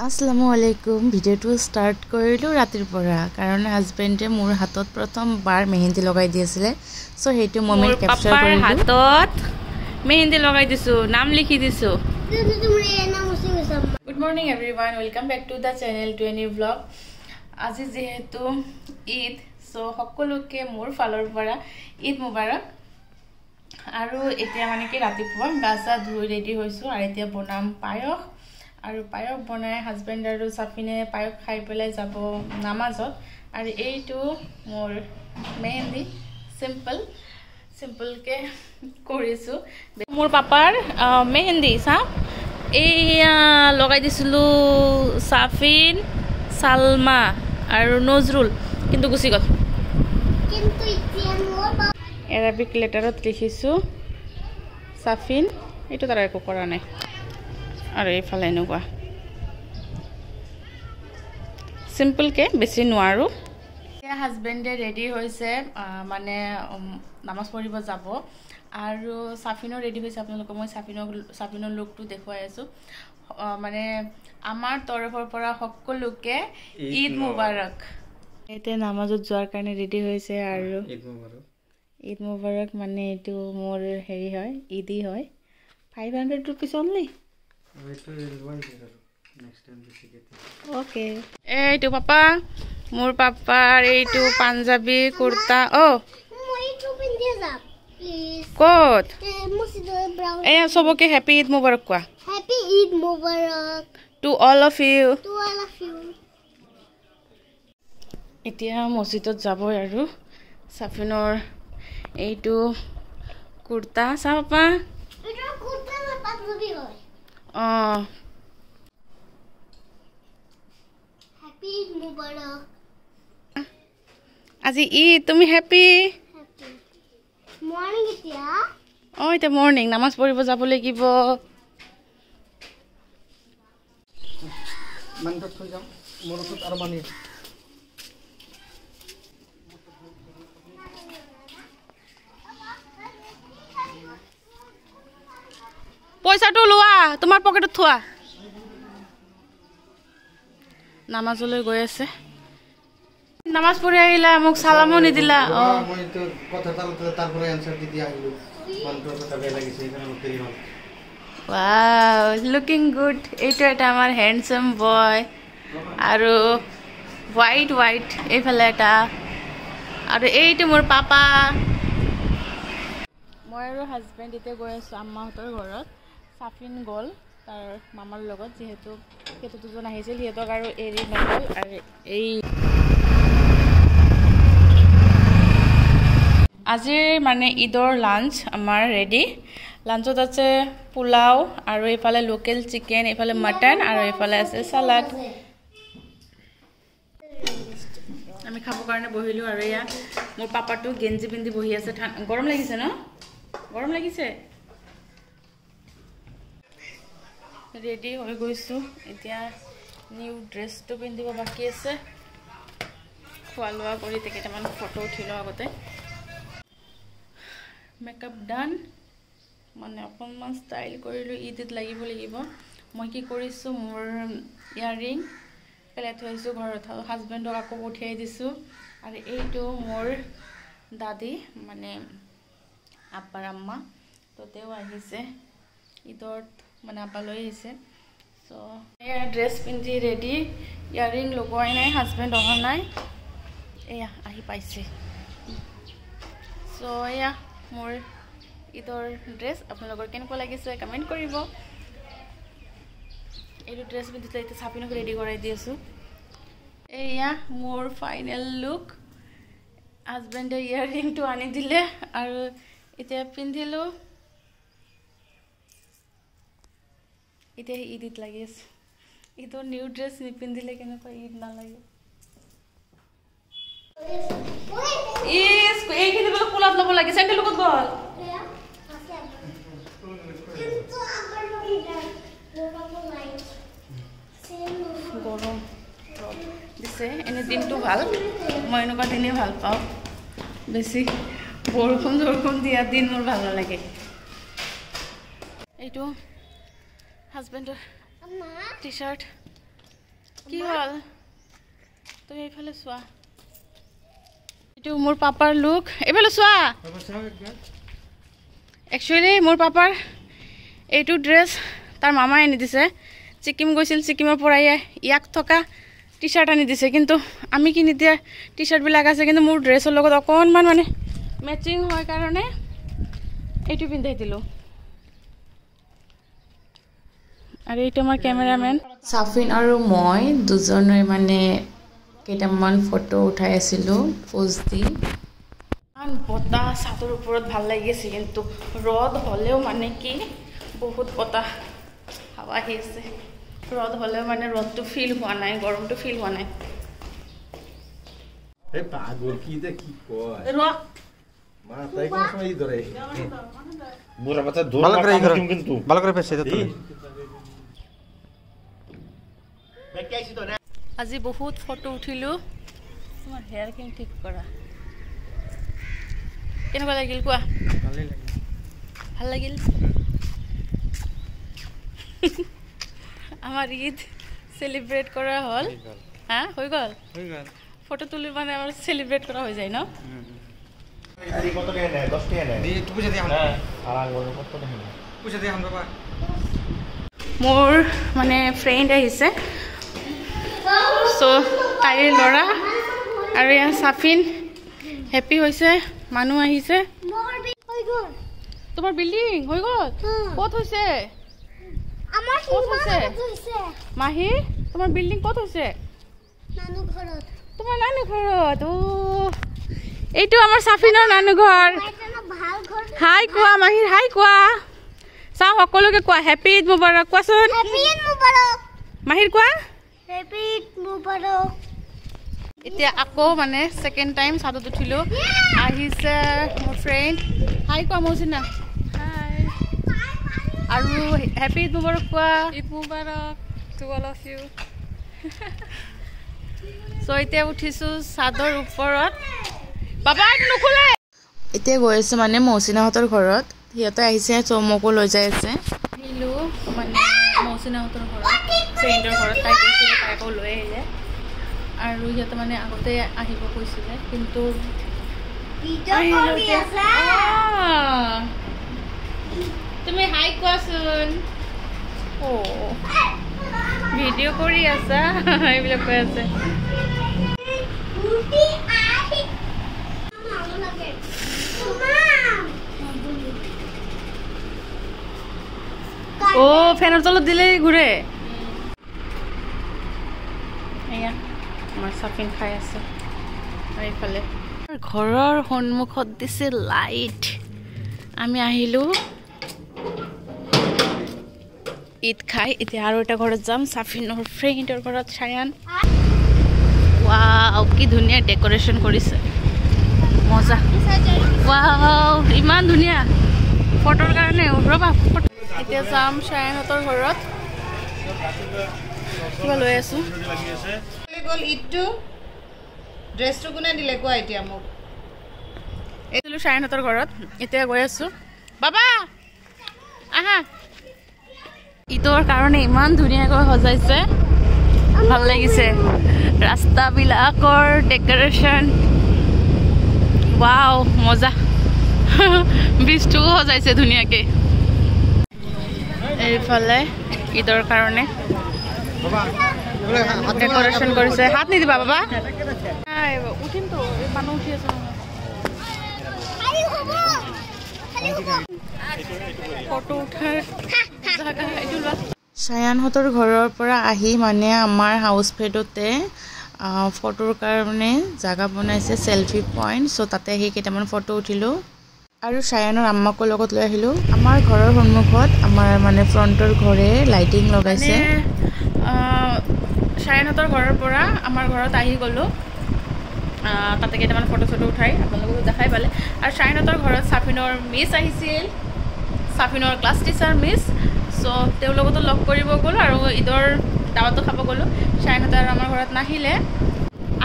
আসসালামু আলাইকুম ভিডিওটো স্টাৰ্ট কৰিলো ৰাতিৰ পৰা কাৰণ হাজবেণ্ডে মোৰ হাতত প্ৰথমবাৰ মেহেন্দি লগাই দিছিলে সো হেতু মোমেন্ট ক্যাপচাৰ কৰিলো হাতত মেহেন্দি লগাই দিছো নাম লিখি দিছো good morning everyone welcome back to the channel to a new blog আজি যেহেতু ঈদ সো সকলোকে মোৰ ফালৰ পৰা ঈদ মুবাৰক আৰু এতিয়া মানে কি ৰাতিপুৱা গাছা ধুই ৰেডি হৈছো আৰু এতিয়া বনাম পায়স আৰু পায়স বনাই হাজবেণ্ড আৰু সাফিনে পায়স খাই পেলাই যাব নামাজত আৰু এইটো মোৰ মেহেন্দি সিম্পল কে কৰিছো মোৰ পাপাৰ মেহেন্দি সা এই লগাই দিছিলো সাফিন সালমা আৰু নজৰুল কিন্তু গুছি গল কিন্তু এতিয়া মোৰ এৰাবিক লেটাৰত লিখিছো সাফিন এটো তাৰা একো কৰা নাই আৰু এইফালে এনেকুৱা সিম্পল কে বেছি নোৱাৰো এতিয়া হাজবেণ্ডে ৰেডি হৈছে মানে নামাজ পঢ়িব যাব আৰু সাফিনো ৰেডি হৈছে আপোনালোকক মই সাফিনৰ লুকটো দেখুৱাই আছো মানে আমাৰ তৰফৰ পৰা সকলোকে ঈদ মুবাৰক এতে নামাজত যোৱাৰ কাৰণে ৰেডি হৈছে আৰু ঈদ মুবাৰক মানে এটো মোৰ হেৰি হয় ঈদি হয় 500 rupees only Okay. Hey, to Papa. More Papa. Hey, to Punjabi kurta. Oh. Good. Hey, so okay. Happy Eid Mubarak. Happy Eid Mubarak. To all of you. To all of you. Itia mosjidot jabo aru Safinor ei to kurta sa Papa. Eta kurta na Punjabi hoy. Oh. Happy Eid Mubarak. Aji Eid tumi happy? Happy. Morning itia. Oh, ita morning namaz poribo jabo lagibo. Mantot thoi jam. Morotut ar mani. পয়সাটো লোৱা তোমাৰ পকেটত থোৱা নামাজলৈ গৈ আছে নামাজ পঢ়ি আহিলা মোক সালামো নিদিলা মই তো কথা তারপরে আনসার দি আহিলো মন্ত্র কথা বে লাগিছে এখানে উত্তরি হল ওয়াও লুকিং গুড এইটো এটা আমাৰ হ্যান্ডসাম বয় আৰু হোয়াইট এইফালে এটা আৰু এইটো মোৰ পাপা মই আৰু হাজবেণ্ড ইতে গৈ আছো আম্মাহঁতৰ ঘৰত সাফিন গল তাৰ মামাৰ লগত যেহেতু কেতো দুজন আহিছিল হিয়তক আৰু এৰি নগল আৰু এই আজিৰ মানে ঈদৰ লাঞ্চ আমাৰ ৰেডি লাঞ্চত আছে পোলাও আৰু এইফালে লোকেল চিকেন এইফালে মটন আৰু এইফালে আছে সালাড আমি খাব কাৰণে বহিলো আৰু ইয়া মোৰ পাপাটো গেঞ্জি পিন্ধি বহি আছে গৰম লাগিছে ন গৰম লাগিছে ৰেডি হৈ গৈছো এতিয়া নিউ ড্ৰেছটো পিন্ধিব বাকি আছে খোৱা লোৱা কৰি কেইটামান ফটো উঠিলো আগতে মেকআপ ডান মানে অকণমান ষ্টাইল কৰিলো ঈদত লাগিব মই কি কৰিছো মোৰ ইয়াৰিং পেলাই থৈছো ঘৰত হাজবেণ্ডক আকৌ উঠাই দিছো আৰু এইটো মোৰ দাদি মানে আব্বাৰ আম্মা তো তেও আহিছে ঈদত মানে আপা লৈ আহিছে সো এয়া ড্ৰেছ পিন্ধি ৰেডি ইয়াৰিং লগোৱাই নাই হাজবেণ্ড অহা নাই এয়া আহি পাইছে সো এয়া মোৰ ঈদৰ ড্ৰেছ আপোনালোকৰ কেনেকুৱা লাগিছে কমেণ্ট কৰিব এইটো ড্ৰেছ পিন্ধি এতিয়া সাফিনক ৰেডি কৰাই দি আছো এয়া মোৰ ফাইনেল লুক হাজবেণ্ডে ইয়াৰিংটো আনি দিলে আৰু এতিয়া পিন্ধিলো এতিয়া ঈদত লাগি আছে ঈদৰ নিউ ড্ৰেছ নিপিন্ধিলে কেনেকুৱা ঈদ নালাগে এইখিনি বলে কোলাত ল'ব লাগে চেণ্ডেল লগত গল গৰম দিছে এনে দিনটো ভাল মই এনেকুৱা দিনে ভাল পাওঁ বেছি বৰষুণ দিয়া দিন মোৰ ভাল নালাগে এইটো হাজবেণ্ডৰ টি-শাৰ্ট কি হ'ল তুমি এইফালে চোৱা এইটো মোৰ পাপাৰ লুক এইফালে চোৱা একচুৱেলি মোৰ পাপাৰ এইটো ড্ৰেছ তাৰ মামাই আনি দিছে ছিকিম গৈছিল ছিকিমৰ পৰা ইয়াক থকা টি চাৰ্ট আনি দিছে কিন্তু আমি কিনি দিয়া টি চাৰ্টবিলাক আছে কিন্তু মোৰ ড্ৰেছৰ লগত অকণমান মানে মেচিং হয় কাৰণে এইটো পিন্ধাই দিলোঁ আৰু এইটো আমাৰ কেমেৰামেন চাফিন আৰু মই দুজনে মানে কেইটামান ফটো উঠাই আছিলোঁ পোজ দি ইমান বতাহ ছাদৰ ওপৰত ভাল লাগি আছে কিন্তু ৰ'দ হ'লেও মানে কি বহুত বতাহ হাৱা আহি আছে ৰ'দ হ'লেও মানে ৰ'দটো ফিল হোৱা নাই গৰমটো ফিল হোৱা নাই এই পাগল কি যে কি কয় ৰ মা তাই কোন সময় ধরে বুড়া বাচ্চা দৌড় ভালো করে মারতাম কিন্তু ভালো করে পেছে তো আজি বহুত ফটো উঠিলোঁ তোমাৰ হেয়াৰখিনি ঠিক কৰা কেনেকুৱা লাগিল কোৱা ভাল লাগিল আমাৰ ঈদ চেলিব্ৰেট কৰা হ'ল হা হৈ গ'ল ফটো তুলি মানে আমাৰ চেলিব্ৰেট কৰা হৈ যায় ন কত টাকা নেয় 10 টাকা নেয় দি একটু পয়সা দিয়ে আমরা আর আঙ্গুল কত টাকা নেয় পয়সা দিয়ে আমরা বাবা মোৰ মানে ফ্ৰেণ্ড আহিছে চ' তাইৰ ল'ৰা আৰু ইয়াৰ চাফিন হেপী হৈছে মানুহ আহিছে তোমাৰ বিল্ডিং হৈ গ'ল ক'ত হৈছে ক'ত হৈছে মাহী তোমাৰ বিল্ডিং ক'ত হৈছে তোমাৰ নানু ঘৰত এইটো আমাৰ চাফিনৰ নানু ঘৰ হাই কোৱা মাহীৰ হাই কোৱা চাওঁ সকলোকে কোৱা হেপী ঈদ মুবাৰক কোৱাচোন মাহীৰ কোৱা এতিয়া আকৌ মানে ছেকেণ্ড টাইম ছাদত উঠিলোঁ আহিছে মোৰ ফ্ৰেণ্ড হাই কোৱা মৌচিনা হাই আৰু হেপী ঈদ মুবাৰক কোৱা Eid মুবাৰক to all of you so' এতিয়া উঠিছোঁ ছাদৰ ওপৰত বাবা নুখোলে এতিয়া গৈ আছোঁ মানে মৌচিনাহঁতৰ ঘৰত সিহঁতে আহিছে চৌমকো লৈ যাই আছে আহিলোঁ মানে মৌচিনাহঁতৰ ঘৰত ফ্ৰেণ্ডৰ ঘৰত তাই গৈছিলে তাই আকৌ লৈ আহিলে আৰু সিহঁতে মানে আগতে আহিব কৈছিলে কিন্তু তুমি হাই কোৱাচোন ভিডিঅ' কৰি আছা এইবিলাক কৈ আছে ফেনৰ তলত দিলেই ঘূৰে এয়া আমাৰ চাফিন খাই আছে আৰু এইফালে ঘৰৰ সন্মুখত দিছে লাইট আমি আহিলোঁ ঈদ খাই এতিয়া আৰু এটা ঘৰত যাম চাফিনৰ ফ্ৰেণ্ডৰ ঘৰত চায়ান ৱাও কি ধুনীয়া ডেক'ৰেশ্যন কৰিছে মজা ৱাও ইমান ধুনীয়া ফটোৰ কাৰণে ৰ'বা এতিয়া যাম চায়ানহঁতৰ ঘৰত কিবা লৈ আছোঁ গ'ল ঈদটো ড্ৰেছটো কোনে দিলে কোৱা এতিয়া মোক এইছিলোঁ চায়ানহঁতৰ ঘৰত এতিয়া গৈ আছোঁ বাবা আহা ঈদৰ কাৰণে ইমান ধুনীয়াকৈ সজাইছে ভাল লাগিছে ৰাস্তাবিলাকৰ ডেক'ৰেশ্যন ৱাও মজা ব্ৰিজটোও সজাইছে ধুনীয়াকৈ এইফালে ঈদৰ কাৰণে ডেক'ৰেশ্যন কৰিছে হাত নিদিবা বাবা উঠিমতো মানুহ উঠি আছে ফটো উঠাৰ জাগা এইটো লোৱা চায়ানহঁতৰ ঘৰৰ পৰা আহি মানে আমাৰ হাউচ ফ্লেটতে ফটোৰ কাৰণে জাগা বনাইছে চেলফি পইণ্ট চ' তাতে আহি কেইটামান ফটো উঠিলোঁ আৰু চায়ানৰ আম্মাকো লগত লৈ আহিলোঁ আমাৰ ঘৰৰ সন্মুখত আমাৰ মানে ফ্ৰণ্টৰ ঘৰে লাইটিং লগাইছে চায়ানহঁতৰ ঘৰৰ পৰা আমাৰ ঘৰত আহি গ'লোঁ তাতে কেইটামান ফটো চটো উঠাই আপোনালোকক দেখাই পালে আৰু চায়ানহঁতৰ ঘৰত চাফিনৰ মিছ আহিছিল চাফিনৰ ক্লাছ টিচাৰ মিছ চ' তেওঁৰ লগতো লগ কৰিব গ'লোঁ আৰু ঈদৰ দাৱাতো খাব গ'লোঁ চায়ানহঁতে আৰু আমাৰ ঘৰত নাহিলে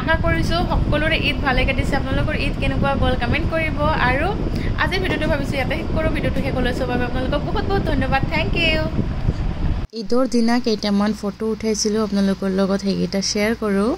আশা কৰিছোঁ সকলোৰে ঈদ ভালে কাটিছে আপোনালোকৰ ঈদ কেনেকুৱা গ'ল কমেণ্ট কৰিব আৰু আজিৰ ভিডিঅ'টো ভাবিছোঁ ইয়াতে শেষ কৰোঁ ভিডিঅ'টো শেষ হ'লে চবৰ বাবে আপোনালোকক বহুত বহুত ধন্যবাদ থেংক ইউ ঈদৰ দিনা কেইটামান ফটো উঠাইছিলোঁ আপোনালোকৰ লগত সেইকেইটা শ্বেয়াৰ কৰোঁ